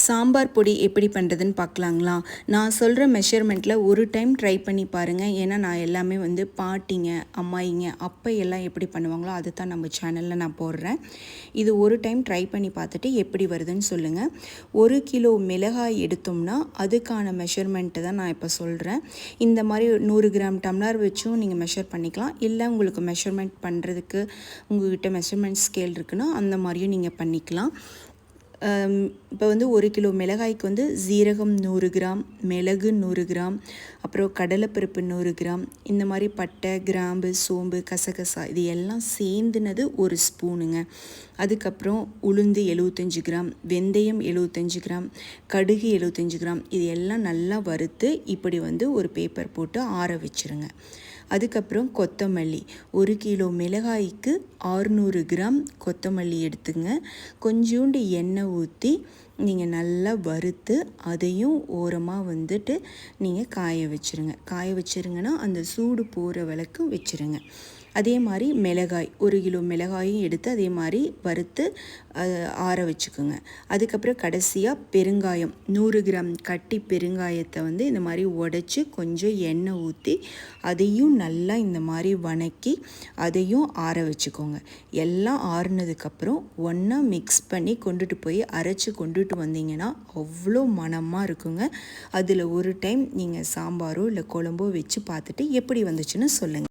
சாம்பார் பொடி எப்படி பண்ணுறதுன்னு பார்க்கலாங்களா? நான் சொல்கிற மெஷர்மெண்ட்டில் ஒரு டைம் ட்ரை பண்ணி பாருங்கள். ஏன்னா நான் எல்லாமே பாட்டிங்க, அம்மாயிங்க, அப்பா எல்லாம் எப்படி பண்ணுவாங்களோ அதை தான் நம்ம சேனலில் நான் போடுறேன். இது ஒரு டைம் ட்ரை பண்ணி பார்த்துட்டு எப்படி வருதுன்னு சொல்லுங்கள். 1 கிலோ மிளகாய் எடுத்தோம்னா அதுக்கான மெஷர்மெண்ட்டு தான் நான் இப்போ சொல்கிறேன். இந்த மாதிரி 100 கிராம் டம்ளர் வச்சும் நீங்கள் மெஷர் பண்ணிக்கலாம். இல்லை உங்களுக்கு மெஷர்மெண்ட் பண்ணுறதுக்கு உங்கள்கிட்ட மெஷர்மெண்ட் ஸ்கேல் இருக்குன்னா அந்த மாதிரியும் நீங்கள் பண்ணிக்கலாம். இப்போ 1 கிலோ மிளகாய்க்கு சீரகம் 100 கிராம், மிளகு 100 கிராம், அப்புறம் கடலைப்பருப்பு 100 கிராம், இந்த மாதிரி பட்டை, கிராம்பு, சோம்பு, கசகசா இது எல்லாம் சேர்ந்துனது 1 ஸ்பூனுங்க. அதுக்கப்புறம் உளுந்து 75 கிராம், வெந்தயம் 75 கிராம், கடுகு 75 கிராம், இது எல்லாம் நல்லா வறுத்து இப்படி ஒரு பேப்பர் போட்டு ஆற வச்சுருங்க. அதுக்கப்புறம் கொத்தமல்லி 1 கிலோ மிளகாய்க்கு 600 கிராம் கொத்தமல்லி எடுத்துங்க. கொஞ்சோண்டு எண்ணெய் ஊற்றி நீங்கள் நல்லா வறுத்து அதையும் ஓரமாக நீங்கள் காய வச்சுருங்கன்னா அந்த சூடு போகிற வரைக்கும் வச்சுருங்க. அதே மாதிரி மிளகாய் 1 கிலோ மிளகாயும் எடுத்து அதே மாதிரி வறுத்து ஆற வச்சுக்கோங்க. அதுக்கப்புறம் கடைசியாக பெருங்காயம் 100 கிராம் கட்டி பெருங்காயத்தை இந்த மாதிரி உடச்சி கொஞ்சம் எண்ணெய் ஊற்றி அதையும் நல்லா இந்த மாதிரி வணக்கி அதையும் ஆற வச்சுக்கோங்க. எல்லாம் ஆறுனதுக்கப்புறம் ஒன்றா மிக்ஸ் பண்ணி கொண்டுட்டு போய் அரைச்சி கொண்டுட்டு வந்தீங்கன்னா அவ்வளோ மணமாக இருக்குங்க. அதில் ஒரு டைம் நீங்கள் சாம்பாரோ இல்லை குழம்போ வச்சு பார்த்துட்டு எப்படி வந்துச்சுன்னு சொல்லுங்கள்.